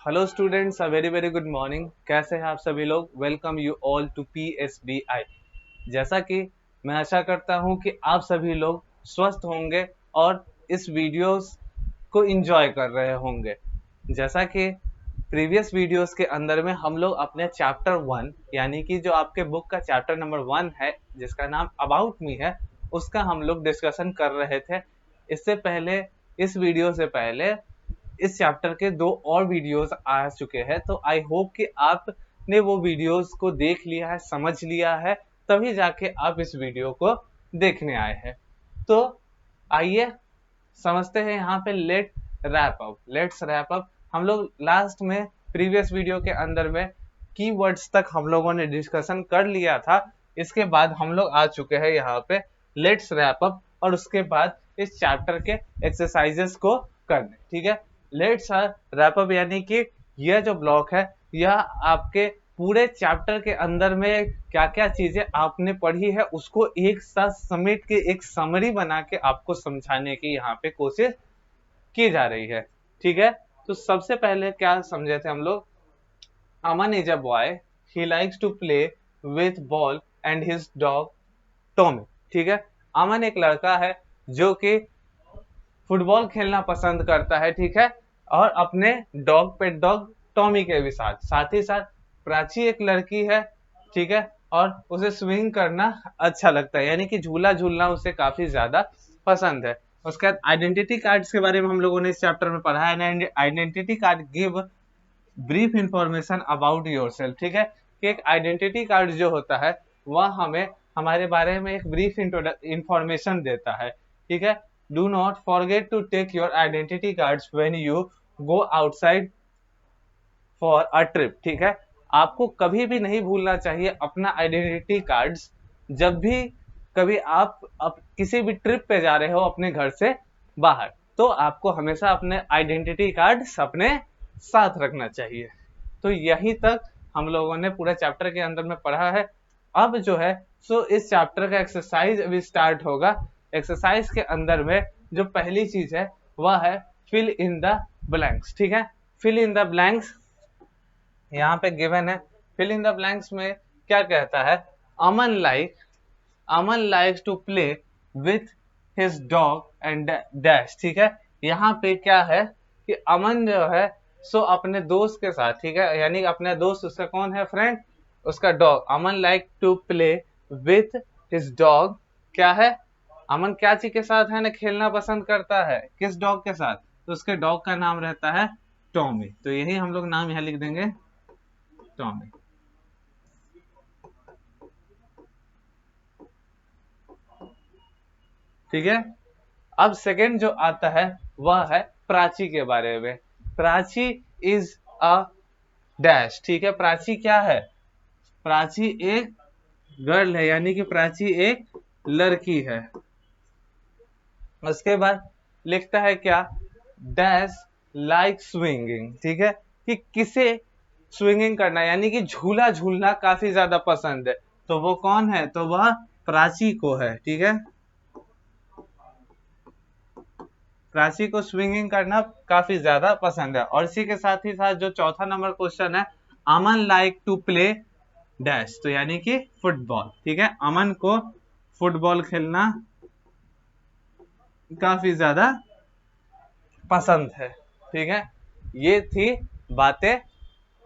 Hello students, a very very good morning. कैसे हैं आप सभी लोग? Welcome you all to PSBI। जैसा कि मैं आशा करता हूं कि आप सभी लोग स्वस्थ होंगे और इस वीडियोस को एंजॉय कर रहे होंगे। जैसा कि प्रीवियस वीडियोस के अंदर में हम लोग अपने चैप्टर 1 यानी कि जो आपके बुक का चैप्टर नंबर 1 है जिसका नाम अबाउट मी है, उसका हम लोग डिस्कशन कर रहे थे। इससे पहले, इस वीडियो से पहले इस चैप्टर के 2 और वीडियोस आ चुके हैं, तो आई होप कि आपने वो वीडियोस को देख लिया है, समझ लिया है, तभी जाके आप इस वीडियो को देखने आए हैं। तो आइए समझते हैं यहाँ पे लेट्स रैप अप। हम लोग लास्ट में प्रीवियस वीडियो के अंदर में कीवर्ड्स तक हम लोगों ने डिस्कशन कर लिया था। इसके बाद हम लोग आ चुके हैं यहाँ पे लेट्स रैप अप और उसके बाद इस चैप्टर के एक्सरसाइजेस को करने। ठीक है, लेट्स रैप अप यानी कि यह जो ब्लॉक है यह आपके पूरे चैप्टर के अंदर में क्या क्या चीजें आपने पढ़ी है उसको एक साथ समेट के एक समरी बना के आपको समझाने की यहाँ पे कोशिश की जा रही है। ठीक है, तो सबसे पहले क्या समझे थे हम लोग? Aman is a boy, he likes to play with ball and his dog Tommy. ठीक है, अमन एक लड़का है जो कि फुटबॉल खेलना पसंद करता है। ठीक है, और अपने पेट डॉग टॉमी के भी साथ ही साथ प्राची एक लड़की है। ठीक है, और उसे स्विंग करना अच्छा लगता है, यानी कि झूला झूलना उसे काफी ज्यादा पसंद है। उसके बाद आइडेंटिटी कार्ड्स के बारे में हम लोगों ने इस चैप्टर में पढ़ा है। Identity card give brief information about yourself. ठीक है, कि एक आइडेंटिटी कार्ड जो होता है वह हमें हमारे बारे में एक ब्रीफ इंफॉर्मेशन देता है। ठीक है, do not forget to take your identity cards when you go outside for a trip. ठीक है, आपको कभी भी नहीं भूलना चाहिए अपना आइडेंटिटी कार्ड्स जब भी कभी आप किसी भी ट्रिप पे जा रहे हो अपने घर से बाहर, तो आपको हमेशा अपने आइडेंटिटी कार्ड्स अपने साथ रखना चाहिए। तो यहीं तक हम लोगों ने पूरा चैप्टर के अंदर में पढ़ा है। अब जो है सो इस चैप्टर का एक्सरसाइज अभी स्टार्ट होगा। एक्सरसाइज के अंदर में जो पहली चीज है वह है फिल इन द ब्लैंक्स। ठीक है, फिल इन द ब्लैंक्स यहाँ पे गिवन है। फिल इन द ब्लैंक्स में क्या कहता है? Aman likes to play with his dog and dash. ठीक है, यहाँ पे क्या है कि अमन जो है सो अपने दोस्त के साथ, ठीक है, यानी अपने दोस्त उसका कौन है? फ्रेंड, उसका dog. Aman like to play with his dog. क्या है? अमन क्या चीज के साथ है ना खेलना पसंद करता है? किस डॉग के साथ? तो उसके डॉग का नाम रहता है टॉमी। तो यही हम लोग नाम यहाँ लिख देंगे, टॉमी। ठीक है, अब सेकंड जो आता है वह है प्राची के बारे में। Prachi is a dash. ठीक है, प्राची क्या है? प्राची एक गर्ल है, यानी कि प्राची एक लड़की है। उसके बाद लिखता है क्या? Dash like swinging. ठीक है, कि किसे स्विंगिंग करना यानी कि झूला झूलना काफी ज्यादा पसंद है। तो वो कौन है? तो वह प्राची को है। ठीक है, प्राची को स्विंगिंग करना काफी ज्यादा पसंद है। और इसी के साथ ही साथ जो चौथा नंबर क्वेश्चन है, अमन लाइक टू प्ले डैश, तो यानी कि फुटबॉल। ठीक है, अमन को फुटबॉल खेलना काफी ज्यादा पसंद है। ठीक है, ये थी बातें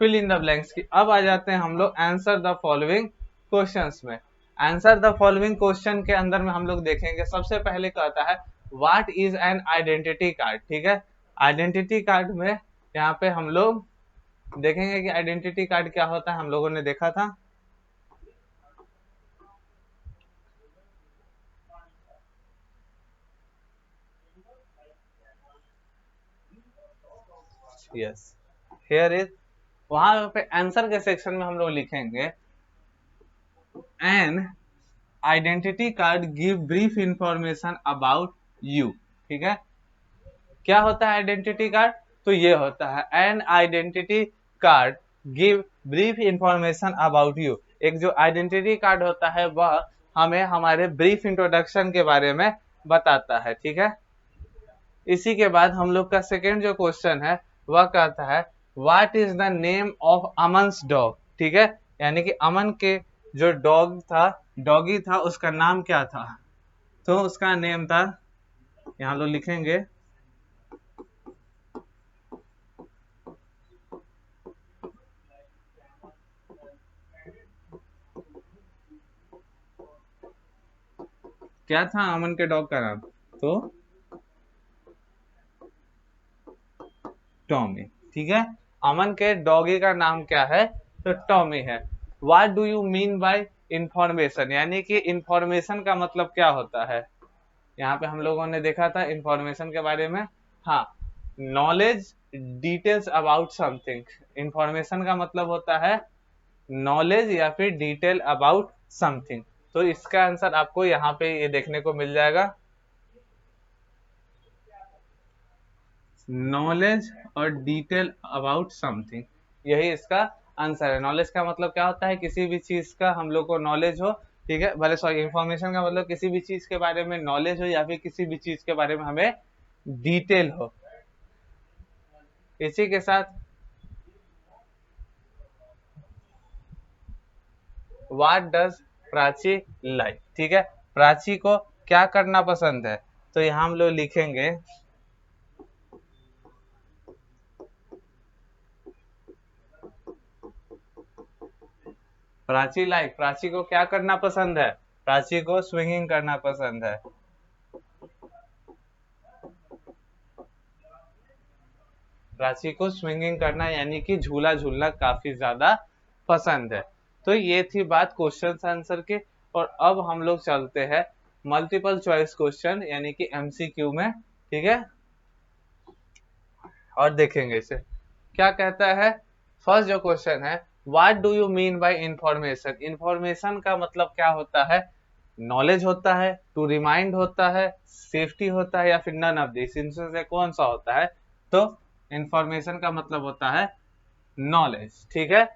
फिल इन द ब्लैंक्स की। अब आ जाते हैं हम लोग आंसर द फॉलोइंग क्वेश्चंस में। आंसर द फॉलोइंग क्वेश्चन के अंदर में हम लोग देखेंगे, सबसे पहले कहता है what is an identity card. ठीक है, आइडेंटिटी कार्ड में यहाँ पे हम लोग देखेंगे कि आइडेंटिटी कार्ड क्या होता है। हम लोगों ने देखा था, यस हियर इज। वहां पे आंसर के सेक्शन में हम लोग लिखेंगे N identity card give brief information about you. ठीक है, क्या होता है आइडेंटिटी कार्ड? तो ये होता है N identity card give brief information about you. एक जो आइडेंटिटी कार्ड होता है वह हमें हमारे ब्रीफ इंट्रोडक्शन के बारे में बताता है। ठीक है, इसी के बाद हम लोग का सेकेंड जो क्वेश्चन है वह कहता है what is the name of Aman's dog, ठीक है, यानी कि अमन के जो डॉग था, डॉगी था, उसका नाम क्या था? तो उसका नेम था, यहाँ लोग लिखेंगे, क्या था अमन के डॉग का नाम? तो टॉमी, ठीक है, अमन के डॉगी का नाम क्या है? तो टॉमी है। What do you mean by information, यानी कि इंफॉर्मेशन का मतलब क्या होता है? यहाँ पे हम लोगों ने देखा था इंफॉर्मेशन के बारे में, हाँ, knowledge, details about something. Information का मतलब होता है नॉलेज या फिर डिटेल अबाउट समथिंग। तो इसका आंसर आपको यहाँ पे ये देखने को मिल जाएगा, नॉलेज और डिटेल अबाउट समथिंग, यही इसका आंसर है। नॉलेज का मतलब क्या होता है? किसी भी चीज का हम लोग को नॉलेज हो, ठीक है, भले सॉरी, इंफॉर्मेशन का मतलब किसी भी चीज के बारे में नॉलेज हो या फिर किसी भी चीज के बारे में हमें डिटेल हो। इसी के साथ व्हाट डज प्राची लाइक, ठीक है, प्राची को क्या करना पसंद है? तो यहाँ हम लोग लिखेंगे, प्राची लाइक, प्राची को क्या करना पसंद है? प्राची को स्विंगिंग करना पसंद है। प्राची को स्विंगिंग करना यानी कि झूला झूलना काफी ज्यादा पसंद है। तो ये थी बात क्वेश्चन आंसर के। और अब हम लोग चलते हैं मल्टीपल चॉइस क्वेश्चन यानी कि एमसीक्यू में, ठीक है, और देखेंगे इसे क्या कहता है। फर्स्ट जो क्वेश्चन है, what do you mean by information, information का मतलब क्या होता है? नॉलेज होता है, टू रिमाइंड होता है, सेफ्टी होता है, या फिर नन ऑफ दिस, इनमें से कौन सा होता है? तो इंफॉर्मेशन का मतलब होता है नॉलेज, ठीक है।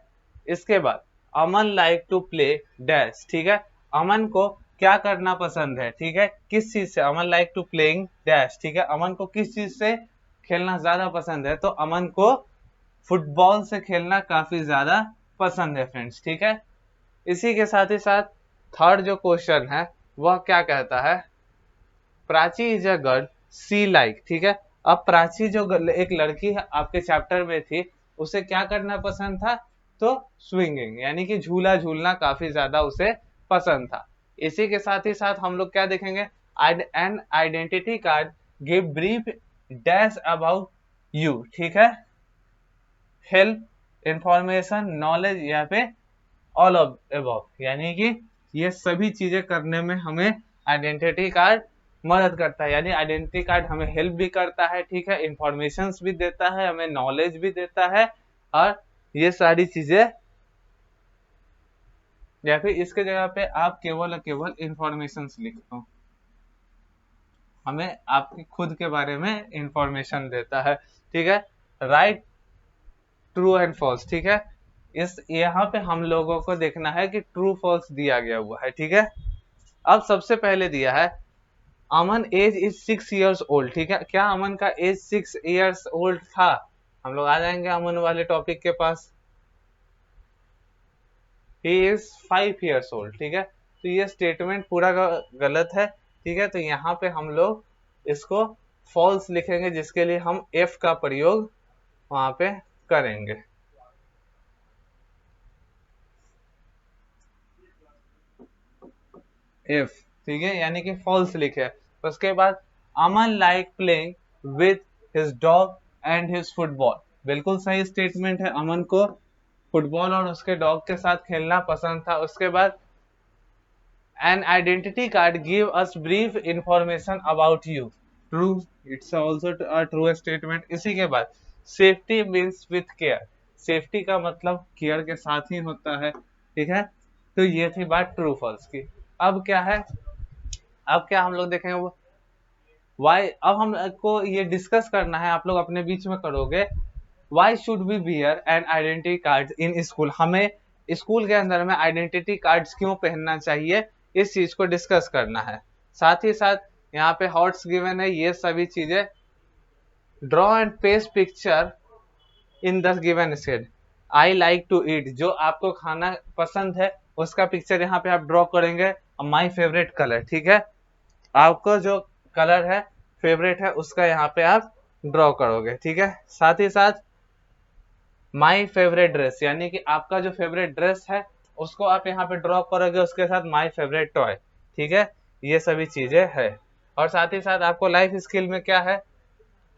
इसके बाद Aman like to play dash, ठीक है, अमन को क्या करना पसंद है, ठीक है, किस चीज से? अमन लाइक टू प्लेइंग डैश, ठीक है, अमन को किस चीज से खेलना ज्यादा पसंद है? तो अमन को फुटबॉल से खेलना काफी ज्यादा पसंद है फ्रेंड्स, ठीक है। इसी के साथ ही साथ थर्ड जो क्वेश्चन है वह क्या कहता है, Prachi is a girl she like, ठीक है, अब प्राची जो एक लड़की है आपके चैप्टर में थी, उसे क्या करना पसंद था? तो स्विंगिंग यानी कि झूला झूलना काफी ज्यादा उसे पसंद था। इसी के साथ ही साथ हम लोग क्या देखेंगे, N identity card give brief dash about you, ठीक है, हेल्प, इंफॉर्मेशन, नॉलेज, या फिर ऑल ऑफ अबव, यानी कि ये सभी चीजें करने में हमें आइडेंटिटी कार्ड मदद करता है। यानी आइडेंटिटी कार्ड हमें हेल्प भी करता है, ठीक है, इंफॉर्मेशन भी देता है, हमें नॉलेज भी देता है, और ये सारी चीजें, या फिर इसके जगह पे आप केवल और केवल इंफॉर्मेशन लिख दो, हमें आपके खुद के बारे में इंफॉर्मेशन देता है, ठीक है। राइट, ट्रू एंड फॉल्स, ठीक है, इस यहाँ पे हम लोगों को देखना है कि ट्रू फॉल्स दिया गया हुआ है, ठीक है। अब सबसे पहले दिया है अमन एज इज 6 years ओल्ड, ठीक है, क्या अमन का एज 6 years ओल्ड था? हम लोग आ जाएंगे अमन वाले टॉपिक के पास। ही इज 5 years ओल्ड, ठीक है, तो ये स्टेटमेंट पूरा गलत है, ठीक है, तो यहाँ पे हम लोग इसको फॉल्स लिखेंगे, जिसके लिए हम एफ का प्रयोग वहां पे करेंगे। इफ, ठीक है, यानी कि फॉल्स लिखे। उसके बाद Aman like playing with his dog and his football, बिल्कुल सही स्टेटमेंट है, अमन को फुटबॉल और उसके डॉग के साथ खेलना पसंद था। उसके बाद N identity card give us brief information about you, true, it's also a true statement. इसी के बाद safety means with care, safety का मतलब केयर के साथ ही होता है, ठीक है, तो ये थी बात ट्रू फॉल्स की। अब क्या है, अब क्या हम लोग देखेंगे वो वाई, अब हमको ये डिस्कस करना है, आप लोग अपने बीच में करोगे, why should be bear an identity card in school, हमें स्कूल के अंदर में आइडेंटिटी कार्ड्स क्यों पहनना चाहिए, इस चीज को डिस्कस करना है। साथ ही साथ यहाँ पे हॉट्स गिवन है, ये सभी चीजें draw and paste picture in the given state. I like to eat, जो आपको खाना पसंद है उसका पिक्चर यहाँ पे आप ड्रॉ करेंगे। माई फेवरेट कलर, ठीक है, आपको जो कलर है फेवरेट है उसका यहाँ पे आप ड्रॉ करोगे, ठीक है। साथ ही साथ माई फेवरेट ड्रेस, यानी कि आपका जो फेवरेट ड्रेस है उसको आप यहाँ पे ड्रॉ करोगे, उसके साथ माई फेवरेट टॉय, ठीक है। ये सभी चीजें है। और साथ ही साथ आपको लाइफ स्किल में क्या है,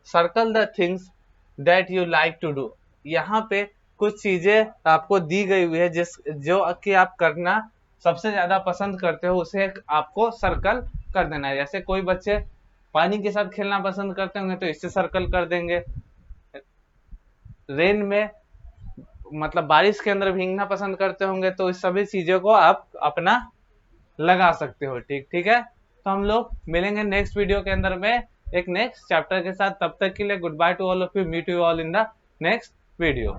circle the things that you like to do. यहाँ पे कुछ चीजें आपको दी गई हुई है जिस जो कि आप करना सबसे ज्यादा पसंद करते हो, उसे आपको सर्कल कर देना है। जैसे कोई बच्चे पानी के साथ खेलना पसंद करते होंगे तो इससे सर्कल कर देंगे। रेन में मतलब बारिश के अंदर भीगना पसंद करते होंगे तो इस सभी चीजों को आप अपना लगा सकते हो, ठीक ठीक है। तो हम लोग मिलेंगे नेक्स्ट वीडियो के अंदर में एक नेक्स्ट चैप्टर के साथ। तब तक के लिए goodbye to all of you, meet you all in the next video.